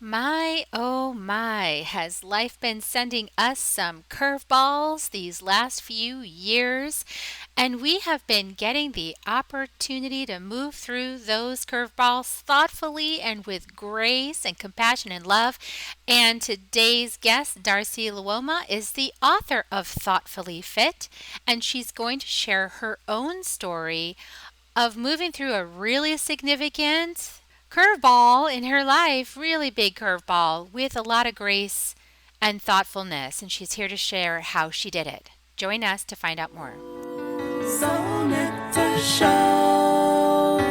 My, oh my, has life been sending us some curveballs these last few years? And we have been getting the opportunity to move through those curveballs thoughtfully and with grace and compassion and love. And today's guest, Darcy Luoma, is the author of Thoughtfully Fit, and she's going to share her own story of moving through a really significant curveball in her life, really big curveball, with a lot of grace and thoughtfulness. And she's here to share how she did it. Join us to find out more. Soul Nectar Show,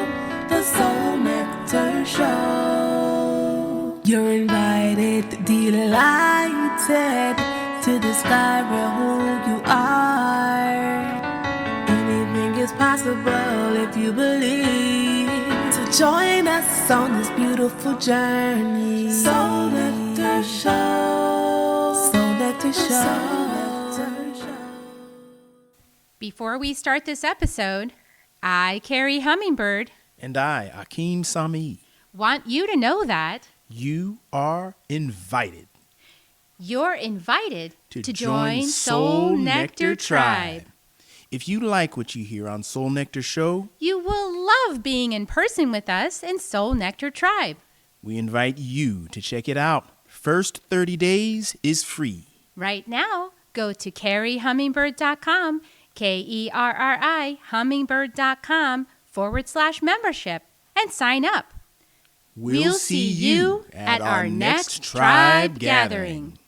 the Soul Nectar Show. You're invited, delighted to discover who you are. Anything is possible if you believe. So join us on this beautiful journey. Soul Nectar Show, Soul Nectar Show. Before we start this episode, I, Carrie Hummingbird, And I, Akeem Sami. want you to know that You are invited you're invited to join Soul Nectar Tribe. If you like what you hear on Soul Nectar Show, You will love being in person with us in Soul Nectar Tribe. we invite you to check it out. First 30 days is free. Right now, go to carriehummingbird.com, KERRI, hummingbird.com/membership, and sign up. We'll see you at our next tribe gathering.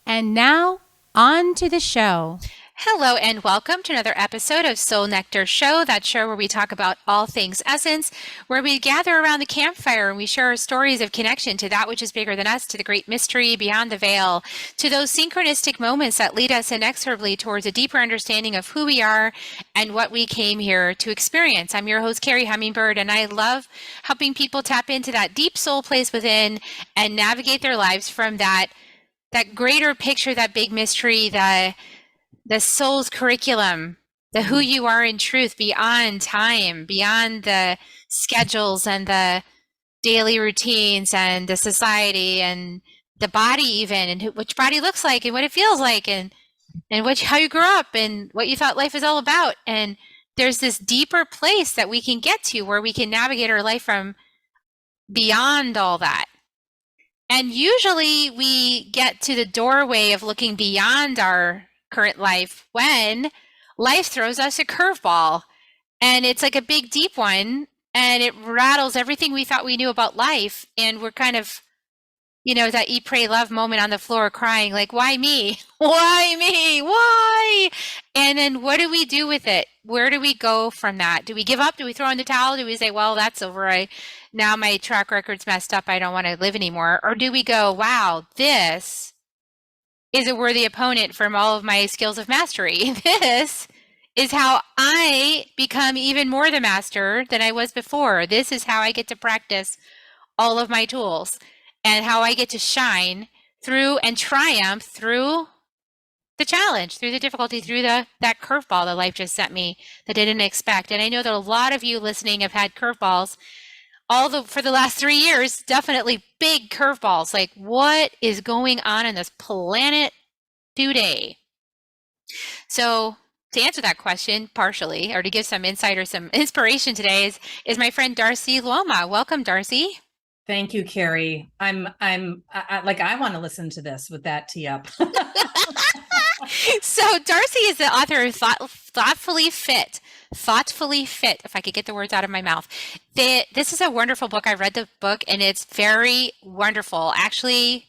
And now, on to the show. Hello and welcome to another episode of Soul Nectar Show, that show where we talk about all things essence, where we gather around the campfire and we share our stories of connection to that which is bigger than us, to the great mystery beyond the veil, to those synchronistic moments that lead us inexorably towards a deeper understanding of who we are and what we came here to experience. I'm your host, Carrie Hummingbird, and I love helping people tap into that deep soul place within and navigate their lives from that greater picture, that big mystery, the soul's curriculum, the who you are in truth beyond time, beyond the schedules and the daily routines and the society and the body even, and which body looks like and what it feels like and how you grew up and what you thought life is all about. And there's this deeper place that we can get to where we can navigate our life from beyond all that. And usually we get to the doorway of looking beyond our current life when life throws us a curveball, and it's like a big deep one, and it rattles everything we thought we knew about life, and we're kind of, that eat, pray, love moment on the floor crying like, why me? Why me? Why? And then what do we do with it? Where do we go from that? Do we give up? Do we throw in the towel? Do we say, well, that's over, now my track record's messed up, I don't want to live anymore? Or do we go, wow, this is a worthy opponent from all of my skills of mastery. This is how I become even more the master than I was before. This is how I get to practice all of my tools and how I get to shine through and triumph through the challenge, through the difficulty, through that curveball that life just sent me that I didn't expect. And I know that a lot of you listening have had curveballs for the last 3 years, definitely big curveballs. Like, what is going on this planet today? So to answer that question partially, or to give some insight or some inspiration today is my friend Darcy Luoma. Welcome, Darcy. Thank you, Carrie. I want to listen to this with that tee up. So Darcy is the author of Thoughtfully Fit. Thoughtfully Fit, if I could get the words out of my mouth. This is a wonderful book. I read the book and it's very wonderful. Actually,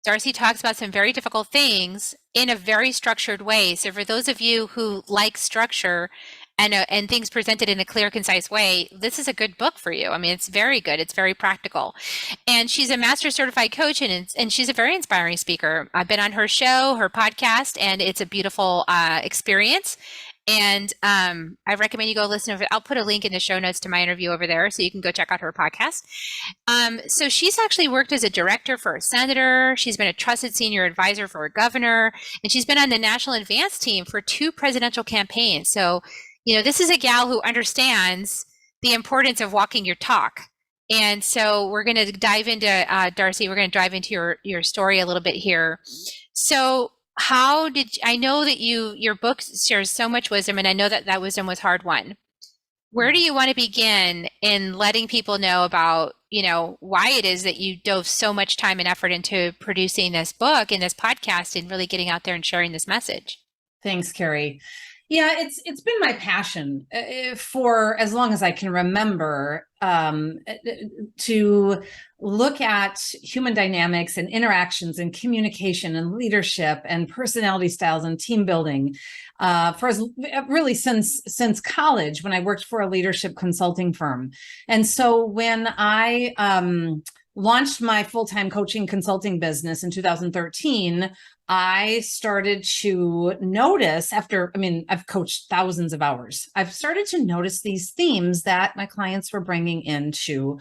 Darcy talks about some very difficult things in a very structured way. So for those of you who like structure and things presented in a clear, concise way, this is a good book for you. I mean, it's very good. It's very practical. And she's a master certified coach and she's a very inspiring speaker. I've been on her show, her podcast, and it's a beautiful experience. And I recommend you go listen to it. I'll put a link in the show notes to my interview over there so you can go check out her podcast. So she's actually worked as a director for a senator. She's been a trusted senior advisor for a governor, and she's been on the national advance team for 2 presidential campaigns. So, this is a gal who understands the importance of walking your talk And so we're going to dive into, Darcy, we're going to dive into your story a little bit here. So I know that your book shares so much wisdom, and I know that that wisdom was hard won. Where do you want to begin in letting people know about, why it is that you dove so much time and effort into producing this book and this podcast and really getting out there and sharing this message? Thanks, Carrie. Yeah, it's been my passion for as long as I can remember, to look at human dynamics and interactions and communication and leadership and personality styles and team building, really since college, when I worked for a leadership consulting firm. And so when I launched my full-time coaching consulting business in 2013, I started to notice I've coached thousands of hours. I've started to notice these themes that my clients were bringing into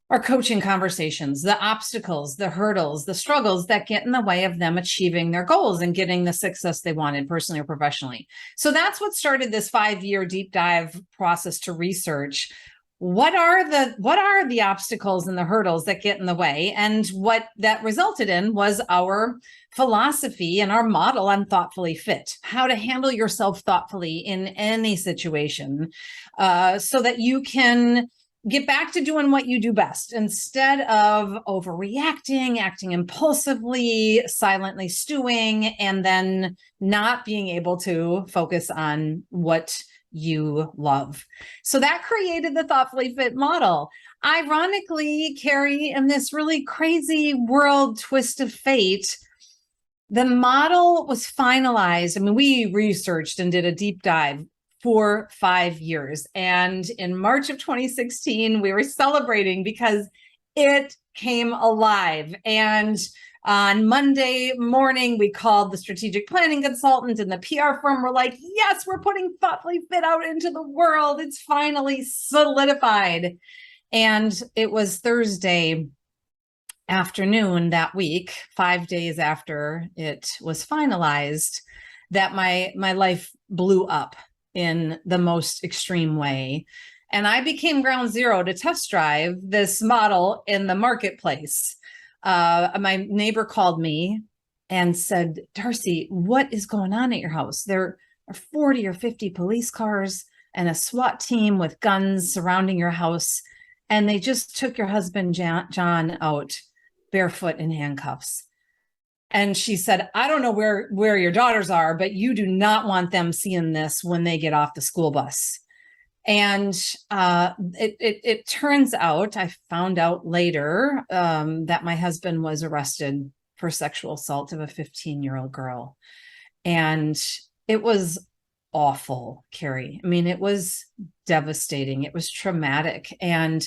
our coaching conversations, the obstacles, the hurdles, the struggles that get in the way of them achieving their goals and getting the success they wanted personally or professionally. So that's what started this 5-year deep dive process to research what are the obstacles and the hurdles that get in the way. And what that resulted in was our philosophy and our model on Thoughtfully Fit, how to handle yourself thoughtfully in any situation, so that you can get back to doing what you do best instead of overreacting, acting impulsively, silently stewing, and then not being able to focus on what you love. So that created the Thoughtfully Fit model. Ironically, Carrie, in this really crazy world twist of fate, the model was finalized. We researched and did a deep dive for 5 years. And in March of 2016, we were celebrating because it came alive. And on Monday morning, we called the strategic planning consultant and the PR firm. We're like, yes, we're putting Thoughtfully Fit out into the world. It's finally solidified. And it was Thursday afternoon that week, 5 days after it was finalized, that my life blew up in the most extreme way. And I became ground zero to test drive this model in the marketplace. My neighbor called me and said, Darcy, what is going on at your house? There are 40 or 50 police cars and a SWAT team with guns surrounding your house. And they just took your husband, John, out barefoot in handcuffs. And she said, I don't know where your daughters are, but you do not want them seeing this when they get off the school bus. And it turns out, I found out later, that my husband was arrested for sexual assault of a 15-year-old girl. And it was awful, Carrie. It was devastating. It was traumatic. And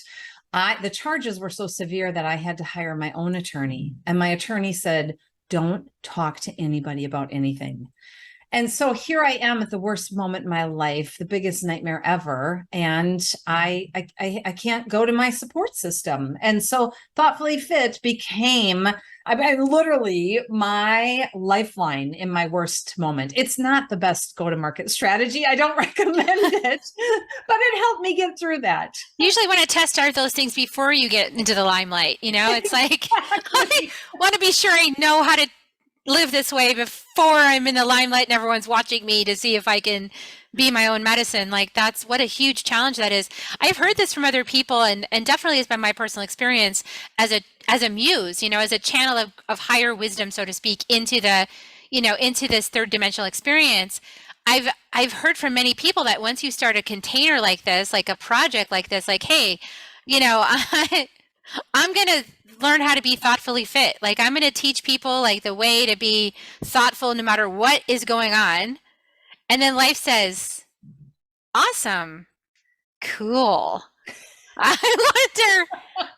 the charges were so severe that I had to hire my own attorney. And my attorney said, don't talk to anybody about anything. And so here I am at the worst moment in my life, the biggest nightmare ever. And I can't go to my support system. And so Thoughtfully Fit became literally my lifeline in my worst moment. It's not the best go-to-market strategy. I don't recommend it, but it helped me get through that. You usually want to test out those things before you get into the limelight. It's like, I want to be sure I know how to live this way before I'm in the limelight and everyone's watching me to see if I can be my own medicine. Like, that's what a huge challenge that is. I've heard this from other people, and definitely has been my personal experience as a muse, as a channel of higher wisdom, so to speak, into the, into this third dimensional experience. I've heard from many people that once you start a container like this, like a project like this, like, hey, I'm going to learn how to be thoughtfully fit. Like, I'm going to teach people like the way to be thoughtful no matter what is going on. And then life says, awesome, cool. I wonder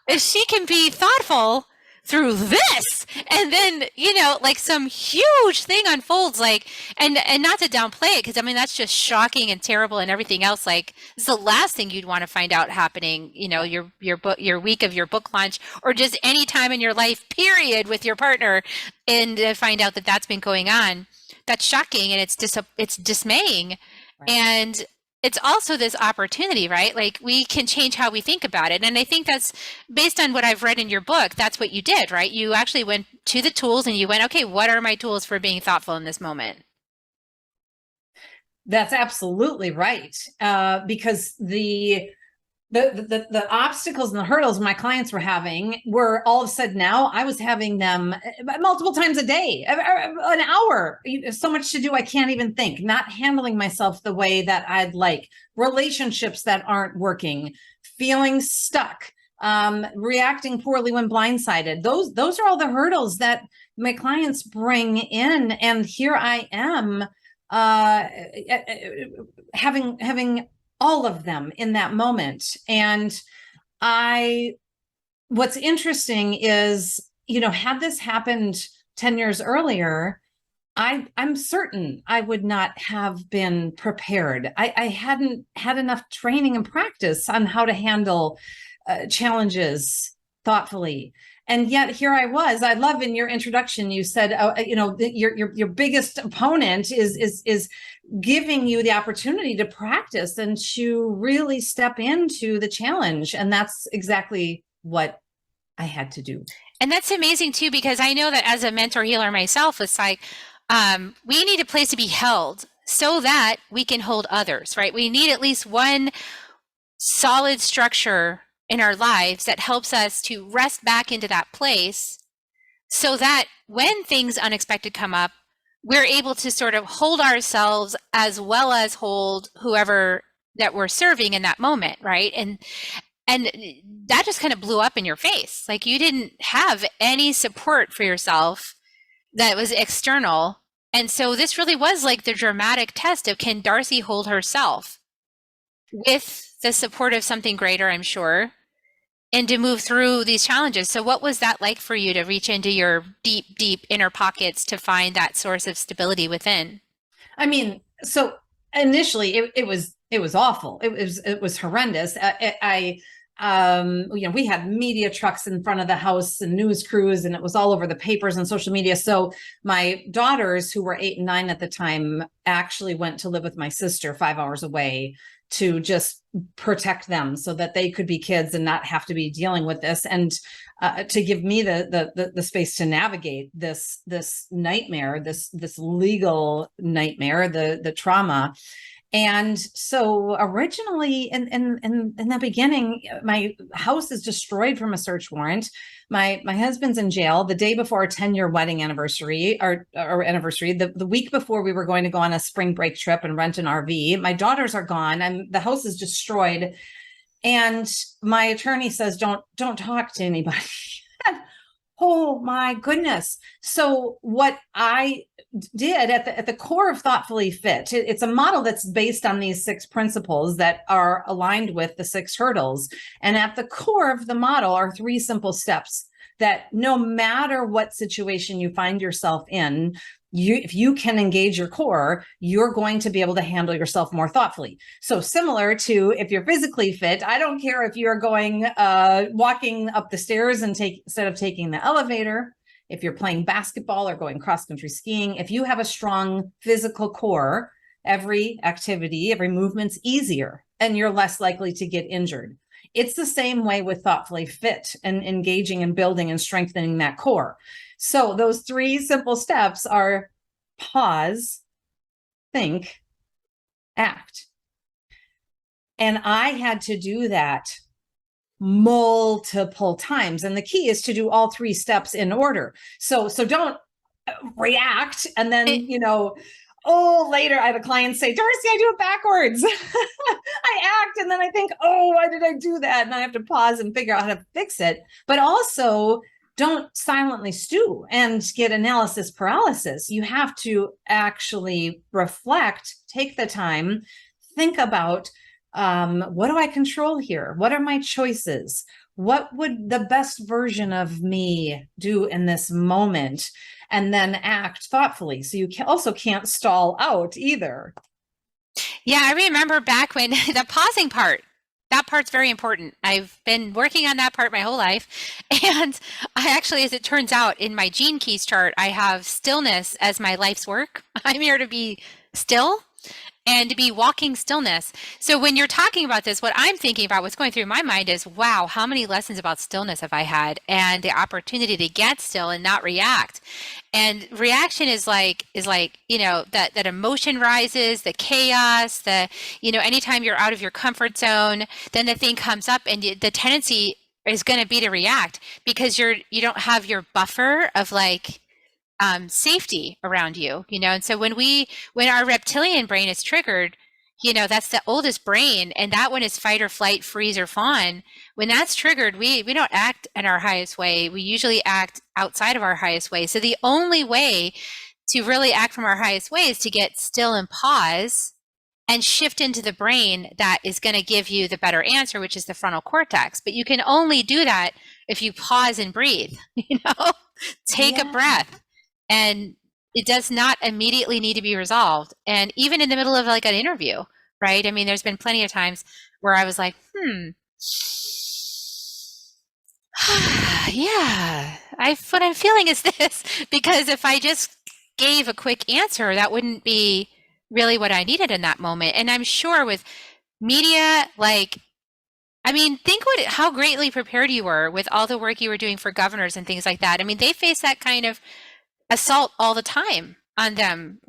if she can be thoughtful through this. And then, like some huge thing unfolds, like, and not to downplay it, because that's just shocking and terrible and everything else. Like, it's the last thing you'd want to find out happening, your week of your book launch, or just any time in your life, period, with your partner, and to find out that that's been going on. That's shocking, and it's dismaying. Right. And it's also this opportunity, right? Like we can change how we think about it. And I think that's based on what I've read in your book. That's what you did, right? You actually went to the tools and you went, okay, what are my tools for being thoughtful in this moment? That's absolutely right. Because the obstacles and the hurdles my clients were having were all of a sudden now I was having them multiple times a day, an hour, so much to do. I can't even think, not handling myself the way that I'd like, relationships that aren't working, feeling stuck, reacting poorly when blindsided. Those are all the hurdles that my clients bring in. And here I am, having all of them in that moment. And what's interesting is, had this happened 10 years earlier, I'm certain I would not have been prepared. I hadn't had enough training and practice on how to handle challenges thoughtfully. And yet here I was. I love in your introduction, you said, your biggest opponent is giving you the opportunity to practice and to really step into the challenge. And that's exactly what I had to do. And that's amazing too, because I know that as a mentor healer myself, it's like, we need a place to be held so that we can hold others, right? We need at least one solid structure in our lives that helps us to rest back into that place so that when things unexpected come up, we're able to sort of hold ourselves as well as hold whoever that we're serving in that moment, right? And that just kind of blew up in your face. Like you didn't have any support for yourself that was external. And so this really was like the dramatic test of, can Darcy hold herself with the support of something greater, I'm sure, and to move through these challenges. So what was that like for you to reach into your deep, deep inner pockets to find that source of stability within? I mean, so initially it was awful. It was horrendous. We had media trucks in front of the house and news crews, and it was all over the papers and social media. So my daughters, who were 8 and 9 at the time, actually went to live with my sister 5 hours away to just protect them so that they could be kids and not have to be dealing with this, and to give me the space to navigate this nightmare, this legal nightmare, the trauma. And so originally in the beginning, my house is destroyed from a search warrant. My husband's in jail the day before our 10-year wedding anniversary, our anniversary, the week before we were going to go on a spring break trip and rent an RV. My daughters are gone and the house is destroyed. And my attorney says, don't talk to anybody. Oh my goodness. So what I did at the core of Thoughtfully Fit, it's a model that's based on these 6 principles that are aligned with the 6 hurdles. And at the core of the model are 3 simple steps that no matter what situation you find yourself in, if you can engage your core, you're going to be able to handle yourself more thoughtfully. So similar to if you're physically fit, I don't care if you're going, walking up the stairs and instead of taking the elevator, if you're playing basketball or going cross-country skiing, if you have a strong physical core, every activity, every movement's easier and you're less likely to get injured. It's the same way with Thoughtfully Fit and engaging and building and strengthening that core. So those 3 simple steps are pause, think, act. And I had to do that multiple times. And the key is to do all 3 steps in order. So don't react and then, later I had a client say, Darcy, I do it backwards. I act and then I think, oh, why did I do that? And I have to pause and figure out how to fix it. But also don't silently stew and get analysis paralysis. You have to actually reflect, take the time, think about, what do I control here? What are my choices? What would the best version of me do in this moment? And then act thoughtfully. So you also can't stall out either. Yeah, I remember back when the pausing part, that part's very important. I've been working on that part my whole life. And I actually, as it turns out, in my Gene Keys chart, I have stillness as my life's work. I'm here to be still. and to be walking stillness. So when you're talking about this, what I'm thinking about, what's going through my mind is, wow, how many lessons about stillness have I had, and the opportunity to get still and not react. And reaction is like, that emotion rises, the chaos, anytime you're out of your comfort zone, then the thing comes up, and the tendency is going to be to react because you don't have your buffer of safety around you, and so when our reptilian brain is triggered, that's the oldest brain, and that one is fight or flight, freeze or fawn. When that's triggered, we don't act in our highest way. We usually act outside of our highest way. So the only way to really act from our highest way is to get still and pause and shift into the brain that is going to give you the better answer, which is the frontal cortex. But you can only do that if you pause and breathe, take a breath. And it does not immediately need to be resolved. And even in the middle of an interview, right? I mean, there's been plenty of times where I was like, yeah, what I'm feeling is this, because if I just gave a quick answer, that wouldn't be really what I needed in that moment. And I'm sure with media, think how greatly prepared you were with all the work you were doing for governors and things like that. I mean, they face that kind of assault all the time on them,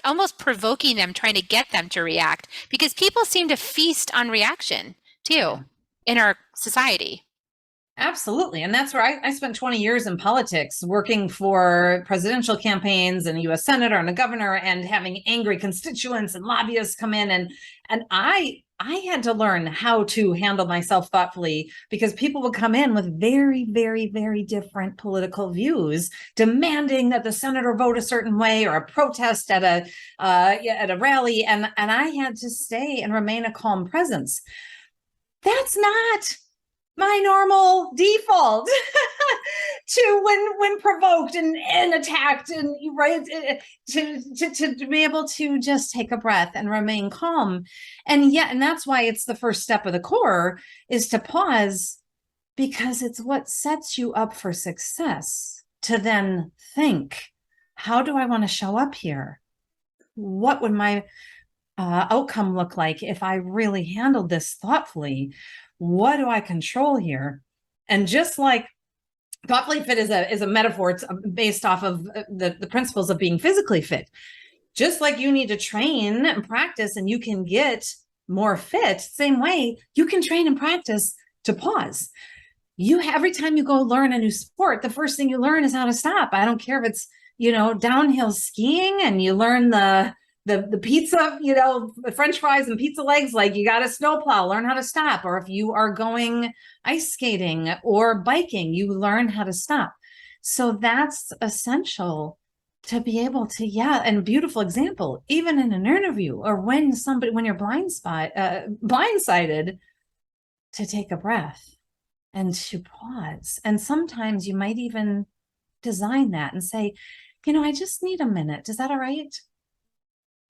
almost provoking them, trying to get them to react, because people seem to feast on reaction too in our society. Absolutely. And that's where I spent 20 years in politics, working for presidential campaigns and a U.S. senator and a governor, and having angry constituents and lobbyists come in. And I had to learn how to handle myself thoughtfully, because people would come in with very, very, very different political views, demanding that the senator vote a certain way, or a protest at a rally. And I had to stay and remain a calm presence. That's not my normal default to when provoked and attacked, and to be able to just take a breath and remain calm. And that's why it's the first step of the core, is to pause, because it's what sets you up for success, to then think, how do I want to show up here? What would my outcome look like if I really handled this thoughtfully? What do I control here? And just like Thoughtfully Fit is a metaphor, it's based off of the principles of being physically fit. Just like you need to train and practice, and you can get more fit, same way you can train and practice to pause. Every time you go learn a new sport, the first thing you learn is how to stop. I don't care if it's downhill skiing, and you learn the pizza, French fries and pizza legs, you got to snowplow, learn how to stop. Or if you are going ice skating or biking, you learn how to stop. So that's essential to be able to, and beautiful example, even in an interview, or when you're blindsided, to take a breath and to pause. And sometimes you might even design that and say, I just need a minute. Is that all right?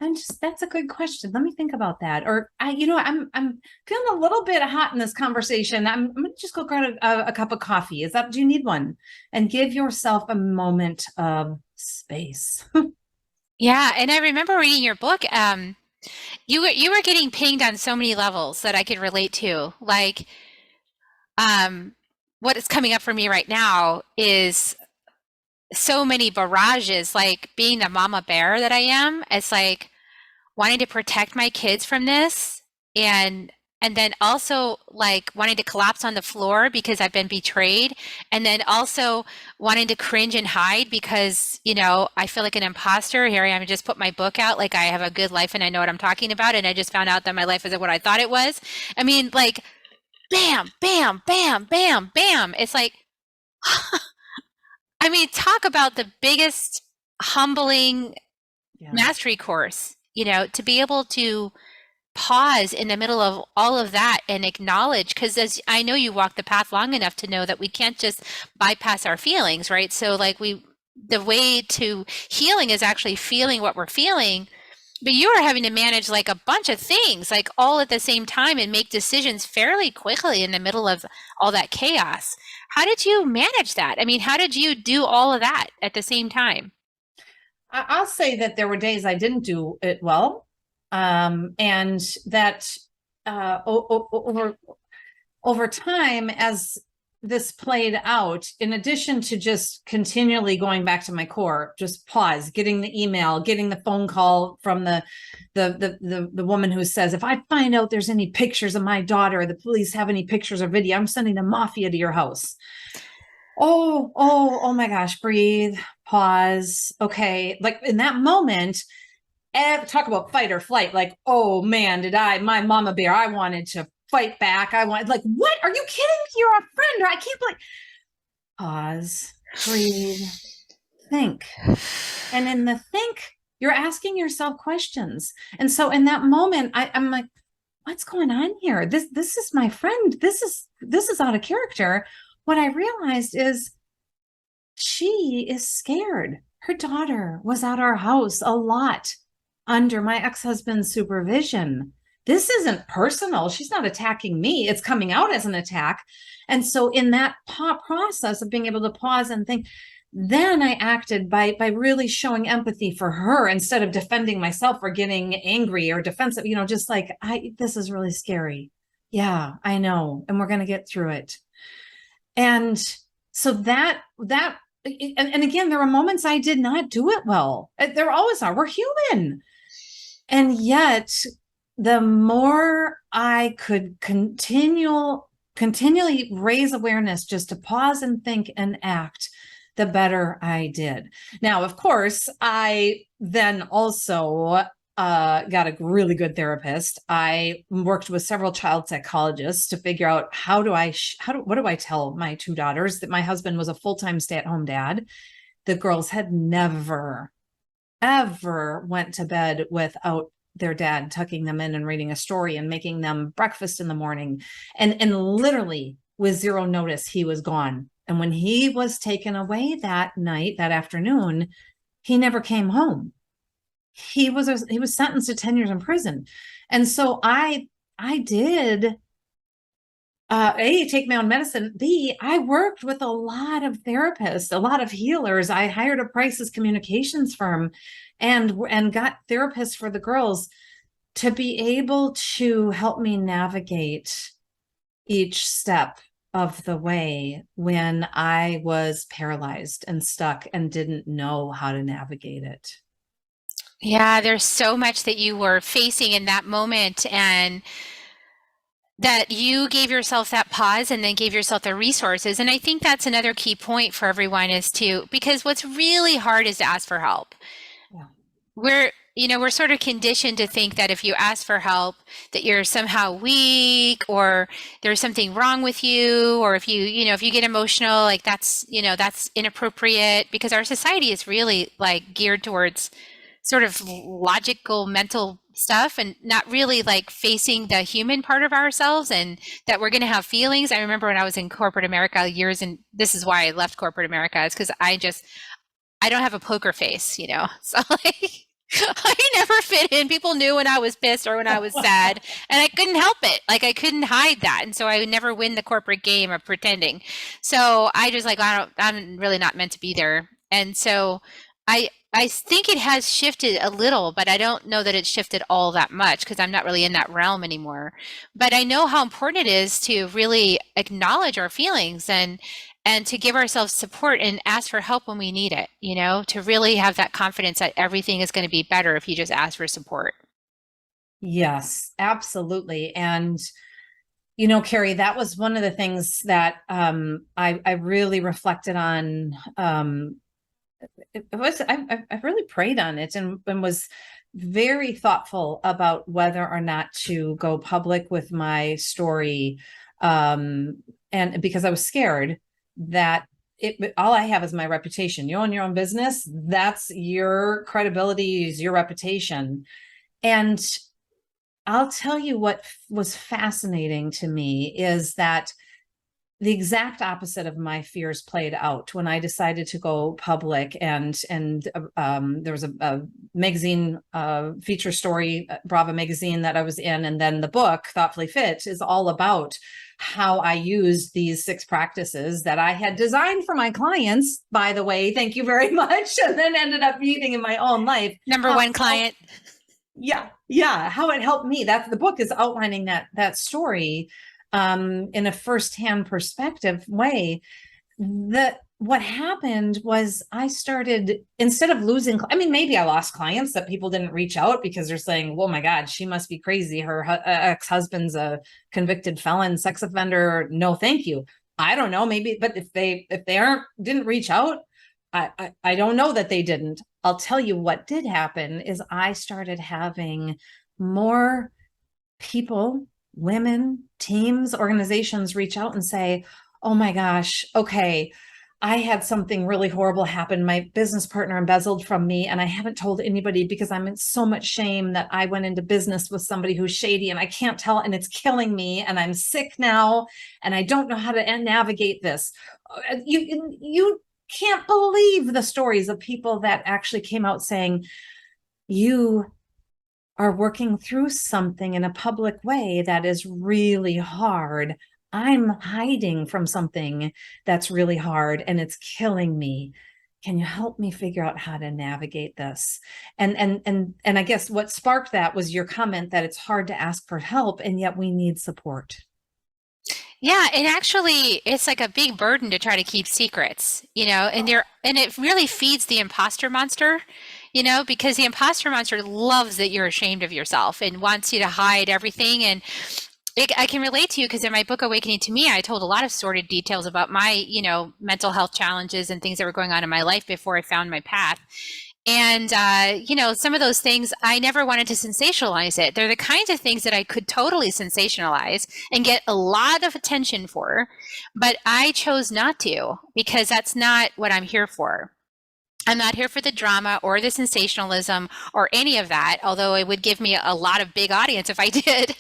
That's a good question. Let me think about that. Or I'm feeling a little bit hot in this conversation. I'm going to just go grab a cup of coffee. Do you need one? And give yourself a moment of space. Yeah. And I remember reading your book. You were getting pinged on so many levels that I could relate to. What is coming up for me right now is so many barrages, being the mama bear that I am. It's wanting to protect my kids from this, and then also wanting to collapse on the floor because I've been betrayed, and then also wanting to cringe and hide because I feel like an imposter. Here I am, just put my book out, I have a good life and I know what I'm talking about, and I just found out that my life isn't what I thought it was. I mean, bam, bam, bam, bam, bam. It's talk about the biggest humbling mastery course, to be able to pause in the middle of all of that and acknowledge, because as I know you walk the path long enough to know that we can't just bypass our feelings, right? So the way to healing is actually feeling what we're feeling, but you are having to manage a bunch of things all at the same time and make decisions fairly quickly in the middle of all that chaos. How did you manage that? I mean, how did you do all of that at the same time? I'll say that there were days I didn't do it well. And that over time, as this played out, in addition to just continually going back to my core, just pause, getting the email, getting the phone call from the woman who says, if I find out there's any pictures of my daughter, the police have any pictures or video, I'm sending the mafia to your house. Oh my gosh, breathe, pause. Okay. Like in that moment, talk about fight or flight. Like, oh man, my mama bear, I wanted to fight back. Like, what? Are you kidding me? You're a friend. Or I can't believe. Pause, breathe, think. And in the think, you're asking yourself questions. And so in that moment, I'm like, what's going on here? This is my friend. This is out of character. What I realized is she is scared. Her daughter was at our house a lot under my ex-husband's supervision. This isn't personal. She's not attacking me. It's coming out as an attack. And so in that process of being able to pause and think, then I acted by really showing empathy for her instead of defending myself or getting angry or defensive, just like, this is really scary. Yeah, I know. And we're going to get through it. And so that and again, there were moments I did not do it well. There always are. We're human. And yet, the more I could continually raise awareness just to pause and think and act, the better I did. Now, of course, I then also got a really good therapist. I worked with several child psychologists to figure out what do I tell my two daughters that my husband was a full-time stay-at-home dad. The girls had never, ever went to bed without their dad tucking them in and reading a story and making them breakfast in the morning. And literally with zero notice, he was gone. And when he was taken away that afternoon, he never came home. He was sentenced to 10 years in prison. And so I did A, take my own medicine. B, I worked with a lot of therapists, a lot of healers. I hired a crisis communications firm and got therapists for the girls to be able to help me navigate each step of the way when I was paralyzed and stuck and didn't know how to navigate it. Yeah, there's so much that you were facing in that moment, and that you gave yourself that pause and then gave yourself the resources. And I think that's another key point for everyone because what's really hard is to ask for help. Yeah. We're sort of conditioned to think that if you ask for help, that you're somehow weak or there's something wrong with you, or if you get emotional, like that's inappropriate, because our society is really like geared towards sort of logical mental stuff and not really like facing the human part of ourselves, and that we're going to have feelings. I remember when I was in corporate America and this is why I left corporate America, is because I don't have a poker face, so like I never fit in. People knew when I was pissed or when I was sad, and I couldn't help it. Like I couldn't hide that. And so I would never win the corporate game of pretending. So I just like, I'm really not meant to be there. And so I think it has shifted a little, but I don't know that it's shifted all that much because I'm not really in that realm anymore. But I know how important it is to really acknowledge our feelings and to give ourselves support and ask for help when we need it, to really have that confidence that everything is going to be better if you just ask for support. Yes, absolutely. And, Carrie, that was one of the things that I really reflected on. I really prayed on it and was very thoughtful about whether or not to go public with my story. And because I was scared that all I have is my reputation. You own your own business. That's your credibility, is your reputation. And I'll tell you what was fascinating to me is that the exact opposite of my fears played out when I decided to go public, and there was a magazine feature story, Bravo magazine, that I was in, and then the book Thoughtfully Fit is all about how I used these 6 practices that I had designed for my clients, by the way, thank you very much, and then ended up using in my own life. Number one client. Yeah, how it helped me. That's the book is outlining that story in a firsthand perspective way. What happened was I started, instead of losing, I mean, maybe I lost clients that people didn't reach out because they're saying, "Oh my God, she must be crazy. Her ex-husband's a convicted felon, sex offender. No, thank you." I don't know, maybe, but if they aren't didn't reach out, I don't know that they didn't. I'll tell you what did happen is I started having more people, women, teams, organizations reach out and say, "Oh my gosh, okay, I had something really horrible happen. My business partner embezzled from me, and I haven't told anybody because I'm in so much shame that I went into business with somebody who's shady and I can't tell, and it's killing me, and I'm sick now, and I don't know how to navigate this." You can't believe the stories of people that actually came out saying, "You are working through something in a public way that is really hard. I'm hiding from something that's really hard and it's killing me. Can you help me figure out how to navigate this?" And I guess what sparked that was your comment that it's hard to ask for help, and yet we need support. Yeah, and actually it's like a big burden to try to keep secrets, and it really feeds the imposter monster, because the imposter monster loves that you're ashamed of yourself and wants you to hide everything. And I can relate to you because in my book Awakening to Me, I told a lot of sordid details about my, mental health challenges and things that were going on in my life before I found my path. And, some of those things, I never wanted to sensationalize it. They're the kinds of things that I could totally sensationalize and get a lot of attention for, but I chose not to because that's not what I'm here for. I'm not here for the drama or the sensationalism or any of that, although it would give me a lot of big audience if I did.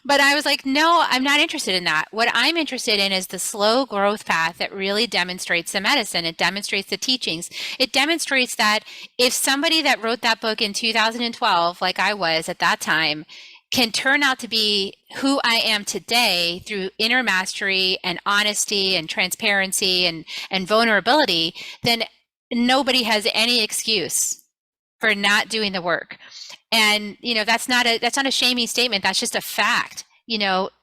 But I was like, no, I'm not interested in that. What I'm interested in is the slow growth path that really demonstrates the medicine. It demonstrates the teachings. It demonstrates that if somebody that wrote that book in 2012, like I was at that time, can turn out to be who I am today through inner mastery and honesty and transparency and vulnerability, then nobody has any excuse for not doing the work. And that's not a shaming statement. That's just a fact.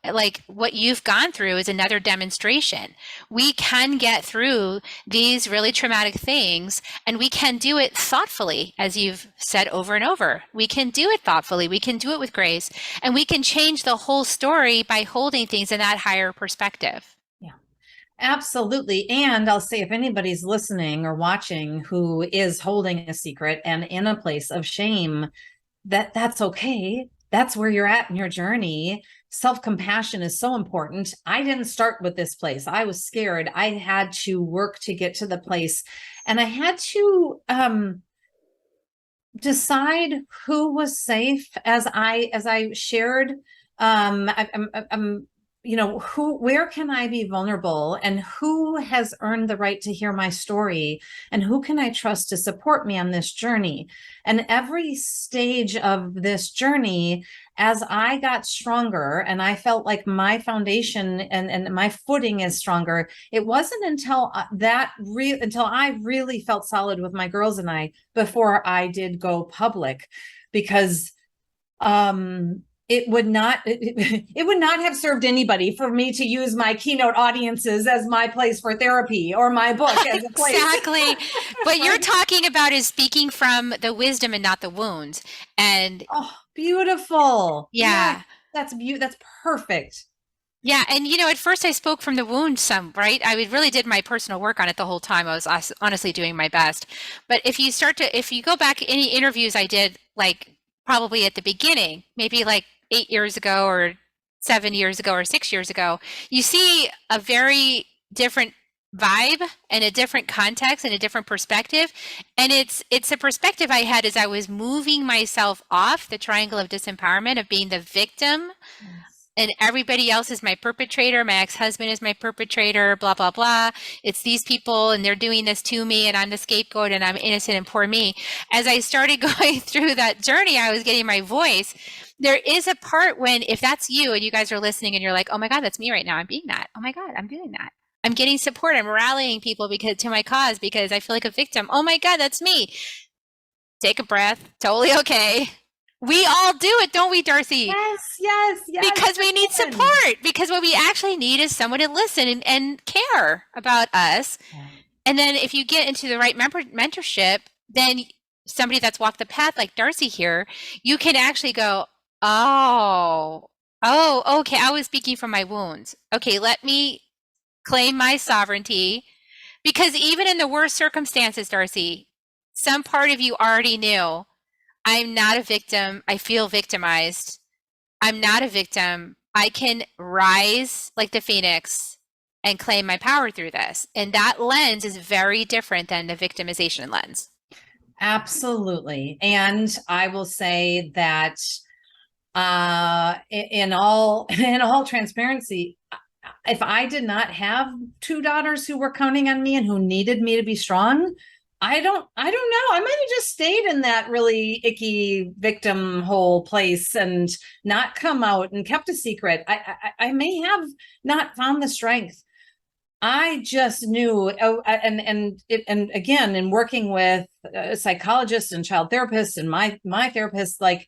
Like what you've gone through is another demonstration. We can get through these really traumatic things, and we can do it thoughtfully, as you've said over and over. We can do it thoughtfully. We can do it with grace, and we can change the whole story by holding things in that higher perspective. Absolutely. And I'll say, if anybody's listening or watching who is holding a secret and in a place of shame, that's okay. That's where you're at in your journey. Self-compassion is so important. I didn't start with this place. I was scared. I had to work to get to the place, and I had to decide who was safe. As I shared, I'm where can I be vulnerable, and who has earned the right to hear my story, and who can I trust to support me on this journey? And every stage of this journey, as I got stronger and I felt like my foundation and my footing is stronger, it wasn't until until I really felt solid with my girls and I before I did go public, because it would not have served anybody for me to use my keynote audiences as my place for therapy, or my book as a place. Exactly. What you're talking about is speaking from the wisdom and not the wounds. And beautiful. Yeah. That's perfect. Yeah. And, at first I spoke from the wound some, right? I really did my personal work on it the whole time. I was honestly doing my best. But if you go back any interviews I did, like probably at the beginning, maybe like 8 years ago or 7 years ago or 6 years ago, you see a very different vibe and a different context and a different perspective. And it's a perspective I had as I was moving myself off the triangle of disempowerment of being the victim. And everybody else is my perpetrator. My ex-husband is my perpetrator, blah, blah, blah. It's these people and they're doing this to me and I'm the scapegoat and I'm innocent and poor me. As I started going through that journey, I was getting my voice. There is a part when, if that's you and you guys are listening and you're like, oh my God, that's me right now. I'm being that. Oh my God, I'm doing that. I'm getting support. I'm rallying people to my cause because I feel like a victim. Oh my God, that's me. Take a breath. Totally okay. We all do it, don't we, Darcy? Yes. Because we need support. Because what we actually need is someone to listen and care about us. Yeah. And then if you get into the right mentorship, then somebody that's walked the path like Darcy here, you can actually go, oh, okay, I was speaking from my wounds. Okay, let me claim my sovereignty. Because even in the worst circumstances, Darcy, some part of you already knew, I'm not a victim. I feel victimized. I'm not a victim. I can rise like the phoenix and claim my power through this. And that lens is very different than the victimization lens. Absolutely. And I will say that in all transparency, if I did not have two daughters who were counting on me and who needed me to be strong, I don't know. I might have just stayed in that really icky victim hole place and not come out and kept a secret. I may have not found the strength. I just knew, and again, in working with psychologists and child therapists and my therapists, like,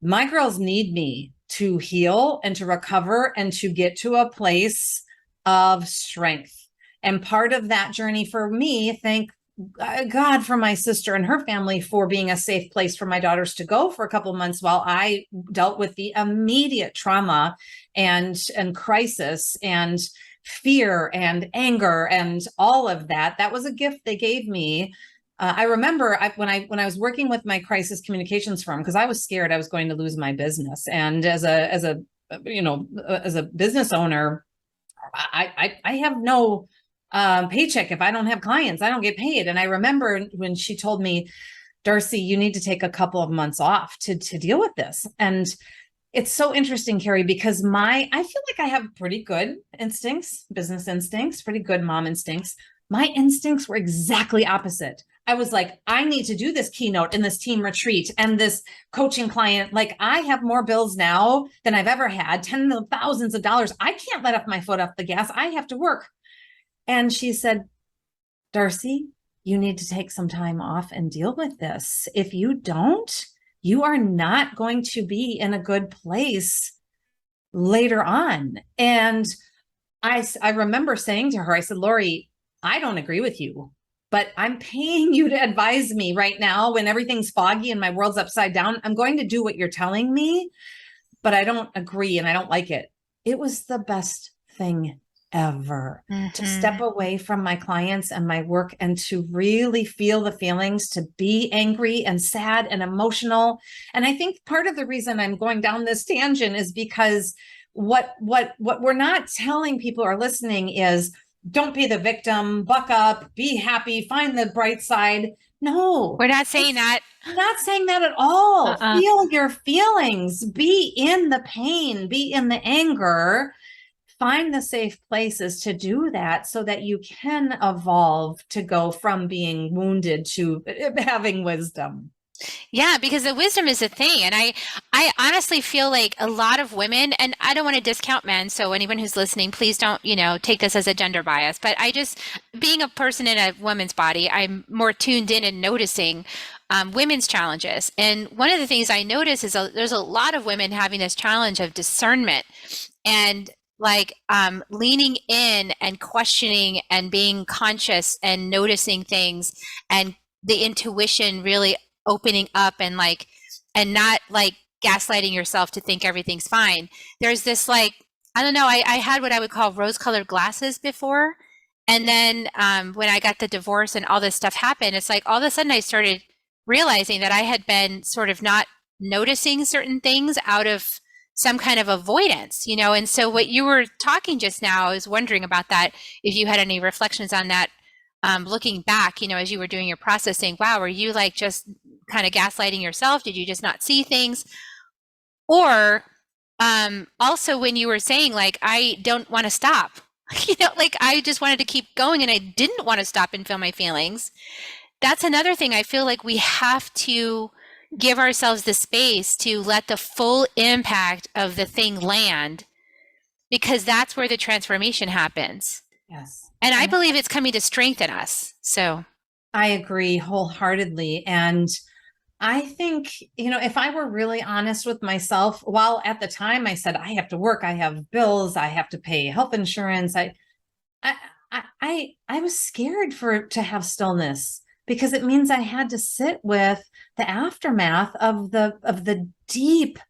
my girls need me to heal and to recover and to get to a place of strength. And part of that journey for me, thank God for my sister and her family for being a safe place for my daughters to go for a couple of months while I dealt with the immediate trauma and crisis and fear and anger and all of that. That was a gift they gave me. I remember when I was working with my crisis communications firm, because I was scared I was going to lose my business. And as a business owner, I have no paycheck. If I don't have clients, I don't get paid. And I remember when she told me, Darcy, you need to take a couple of months off to deal with this. And it's so interesting, Carrie, because I feel like I have pretty good instincts, business instincts, pretty good mom instincts. My instincts were exactly opposite. I was like, I need to do this keynote in this team retreat and this coaching client. Like, I have more bills now than I've ever had, tens of thousands of dollars. I can't let my foot off the gas. I have to work. And she said, Darcy, you need to take some time off and deal with this. If you don't, you are not going to be in a good place later on. And I remember saying to her, I said, Lori, I don't agree with you, but I'm paying you to advise me right now when everything's foggy and my world's upside down. I'm going to do what you're telling me, but I don't agree and I don't like it. It was the best thing ever to step away from my clients and my work and to really feel the feelings, to be angry and sad and emotional. And I think part of the reason I'm going down this tangent is because what we're not telling people or listening is, don't be the victim, buck up, be happy, find the bright side. No, we're not saying that. I'm not saying that at all. Feel your feelings, be in the pain, be in the anger. Find the safe places to do that so that you can evolve to go from being wounded to having wisdom. Yeah, because the wisdom is a thing. And I honestly feel like a lot of women, and I don't want to discount men, so anyone who's listening, please don't, take this as a gender bias. But being a person in a woman's body, I'm more tuned in and noticing women's challenges. And one of the things I notice is there's a lot of women having this challenge of discernment and leaning in and questioning and being conscious and noticing things, and the intuition really opening up and not gaslighting yourself to think everything's fine. There's this I don't know, I had what I would call rose-colored glasses before. And then when I got the divorce and all this stuff happened, it's like all of a sudden I started realizing that I had been sort of not noticing certain things out of some kind of avoidance, and so what you were talking just now, I was wondering about that, if you had any reflections on that, looking back, as you were doing your processing. Wow, were you just kind of gaslighting yourself? Did you just not see things? Or also when you were saying I don't want to stop, I just wanted to keep going and I didn't want to stop and feel my feelings. That's another thing. I feel like we have to give ourselves the space to let the full impact of the thing land, because that's where the transformation happens. Yes. And I believe it's coming to strengthen us. So I agree wholeheartedly. And I think, if I were really honest with myself, while at the time I said, I have to work, I have bills, I have to pay health insurance. I, I was scared to have stillness because it means I had to sit with the aftermath of the deep,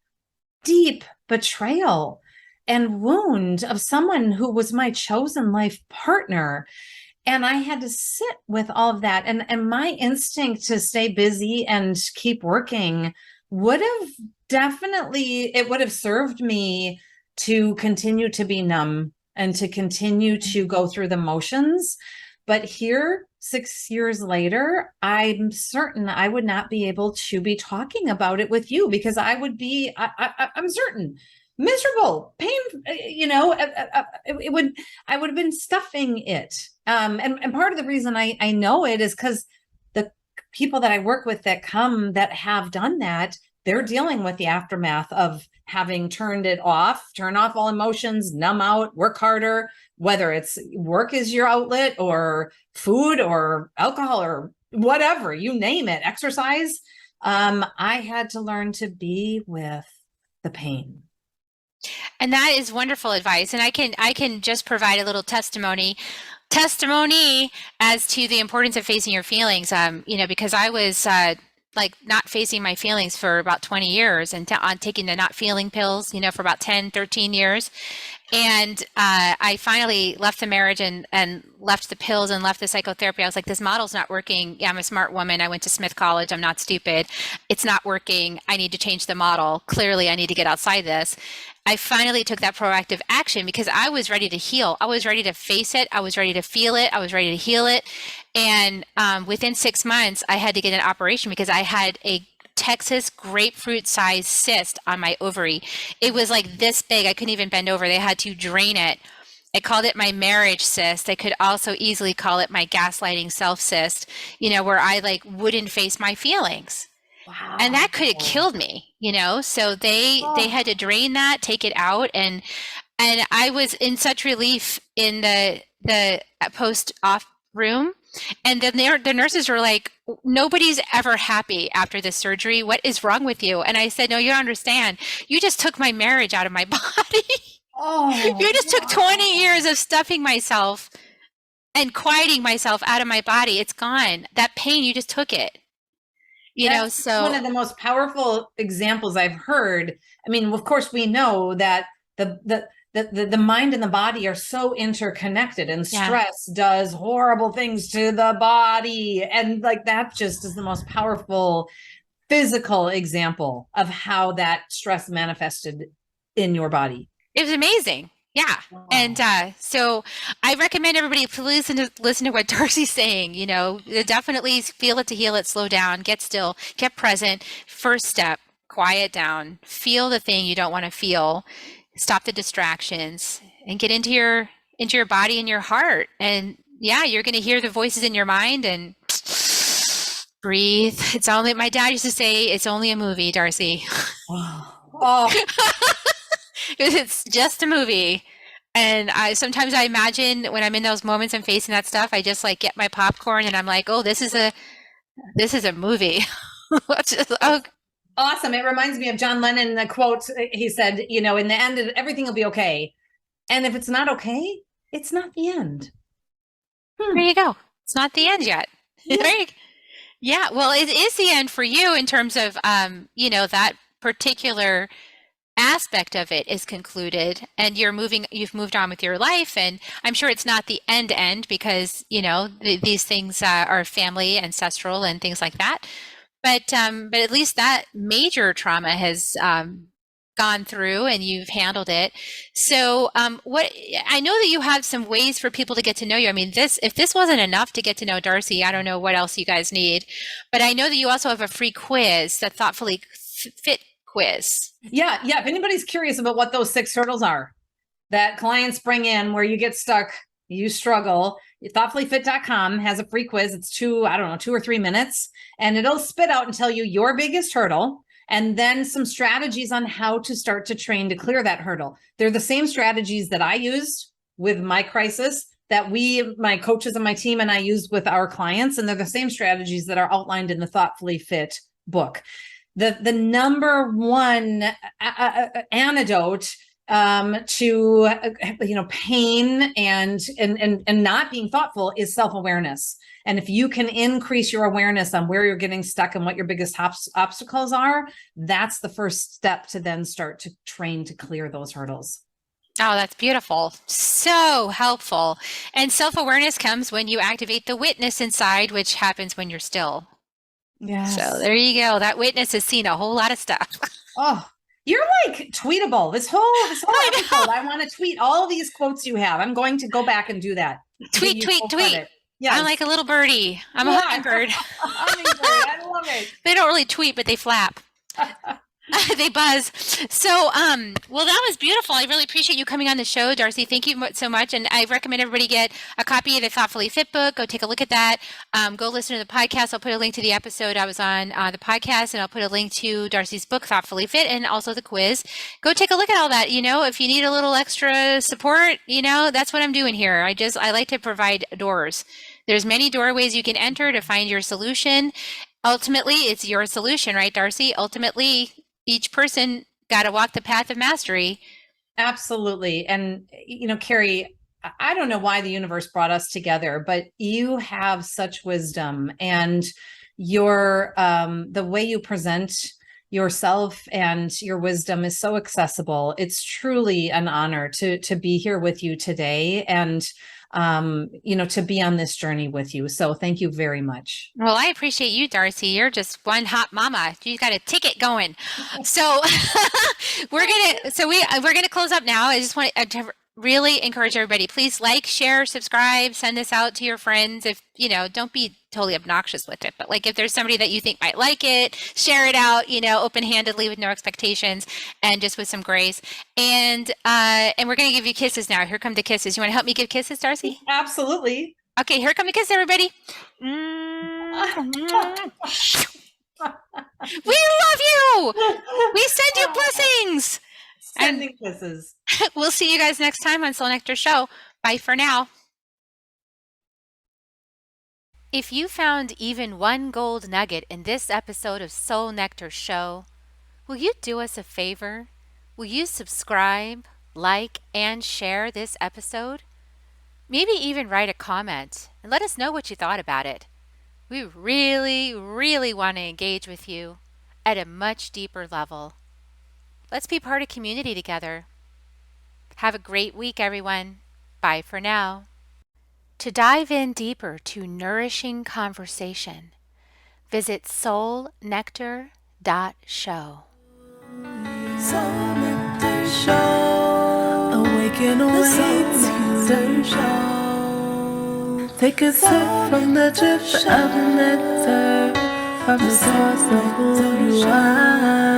deep betrayal and wound of someone who was my chosen life partner. And I had to sit with all of that. And my instinct to stay busy and keep working would have it would have served me to continue to be numb and to continue to go through the motions. But here, 6 years later, I'm certain I would not be able to be talking about it with you because I'm certain miserable, pain, I would have been stuffing it. And part of the reason I know it is because the people that I work with that have done that, they're dealing with the aftermath of having turn off all emotions, numb out, work harder, whether it's work is your outlet or food or alcohol or whatever, you name it, exercise. I had to learn to be with the pain. And that is wonderful advice. And I can just provide a little testimony as to the importance of facing your feelings. Because I was like not facing my feelings for about 20 years and on taking the not feeling pills, for about 10, 13 years. And I finally left the marriage and left the pills and left the psychotherapy. I was like, this model's not working. Yeah, I'm a smart woman. I went to Smith College. I'm not stupid. It's not working. I need to change the model. Clearly, I need to get outside this. I finally took that proactive action because I was ready to heal. I was ready to face it. I was ready to feel it. I was ready to heal it. And within 6 months, I had to get an operation because I had a Texas grapefruit sized cyst on my ovary. It was like this big. I couldn't even bend over. They had to drain it. I called it my marriage cyst. I could also easily call it my gaslighting self cyst, where I like wouldn't face my feelings. Wow. And that could have killed me, so they had to drain that, take it out. And I was in such relief in the post-op room. And then the nurses were like, nobody's ever happy after this surgery. What is wrong with you? And I said, no, you don't understand. You just took my marriage out of my body. You just took 20 years of stuffing myself and quieting myself out of my body. It's gone. That pain, you just took it. So one of the most powerful examples I've heard. I mean, of course, we know that the mind and the body are so interconnected, and stress does horrible things to the body. And like that just is the most powerful physical example of how that stress manifested in your body. It was amazing. Yeah. Wow. And so I recommend everybody please listen to what Darcy's saying. Definitely feel it to heal it, slow down, get still, get present. First step, quiet down, feel the thing you don't want to feel, stop the distractions, and get into your body and your heart. And yeah, you're going to hear the voices in your mind and breathe. It's only, my dad used to say, it's only a movie, Darcy. Oh. It's just a movie. And sometimes I imagine when I'm in those moments and facing that stuff, I just like get my popcorn and I'm like, oh, this is a movie. Awesome. It reminds me of John Lennon, the quote he said, in the end, everything will be okay. And if it's not okay, it's not the end. There you go. It's not the end yet. Yeah. Well, it is the end for you in terms of, that particular aspect of it is concluded and you've moved on with your life. And I'm sure it's not the end because, these things are family, ancestral and things like that. But at least that major trauma has gone through and you've handled it. So what I know that you have some ways for people to get to know you. I mean, if this wasn't enough to get to know Darcy, I don't know what else you guys need. But I know that you also have a free quiz, the Thoughtfully Fit quiz. Yeah. If anybody's curious about what those 6 hurdles are that clients bring in where you get stuck, you struggle, thoughtfullyfit.com has a free quiz. It's 2 or 3 minutes, and it'll spit out and tell you your biggest hurdle and then some strategies on how to start to train to clear that hurdle. They're the same strategies that I used with my crisis that my coaches and my team and I used with our clients. And they're the same strategies that are outlined in the Thoughtfully Fit book. The number one antidote to pain and not being thoughtful is self-awareness. And if you can increase your awareness on where you're getting stuck and what your biggest obstacles are, that's the first step to then start to train to clear those hurdles. Oh, that's beautiful. So helpful. And self-awareness comes when you activate the witness inside, which happens when you're still. Yes. So there you go. That witness has seen a whole lot of stuff. Oh, you're like tweetable. This whole episode, I want to tweet all these quotes you have. I'm going to go back and do that. Tweet. Yes. I'm like a little birdie. I'm a hummingbird. Hummingbird. I love it. They don't really tweet, but they flap. They buzz. So, well, that was beautiful. I really appreciate you coming on the show, Darcy. Thank you so much. And I recommend everybody get a copy of the Thoughtfully Fit book. Go take a look at that. Go listen to the podcast. I'll put a link to the episode I was on the podcast, and I'll put a link to Darcy's book, Thoughtfully Fit, and also the quiz. Go take a look at all that. If you need a little extra support, that's what I'm doing here. I like to provide doors. There's many doorways you can enter to find your solution. Ultimately, it's your solution, right, Darcy? Ultimately, each person got to walk the path of mastery. Absolutely. And, Carrie, I don't know why the universe brought us together, but you have such wisdom, and your the way you present yourself and your wisdom is so accessible. It's truly an honor to be here with you today, and to be on this journey with you. So thank you very much. Well, I appreciate you, Darcy. You're just one hot mama. You got a ticket going. So we're gonna close up now. I just want to really encourage everybody. Please like, share, subscribe, send this out to your friends. If don't be totally obnoxious with it, but if there's somebody that you think might like it, share it out, open-handedly with no expectations and just with some grace. And we're going to give you kisses now. Here come the kisses. You want to help me give kisses, Darcy? Absolutely. Okay, here come the kisses, everybody. We love you. We send you blessings. Sending kisses. We'll see you guys next time on Soul Nectar Show. Bye for now. If you found even one gold nugget in this episode of Soul Nectar Show, will you do us a favor? Will you subscribe, like, and share this episode? Maybe even write a comment and let us know what you thought about it. We really, really want to engage with you at a much deeper level. Let's be part of community together. Have a great week, everyone. Bye for now. To dive in deeper to nourishing conversation, visit soulnectar.show. Soul Nectar Show. Awaken away to show. Take a sip from the drip of nectar, from the source of who you are.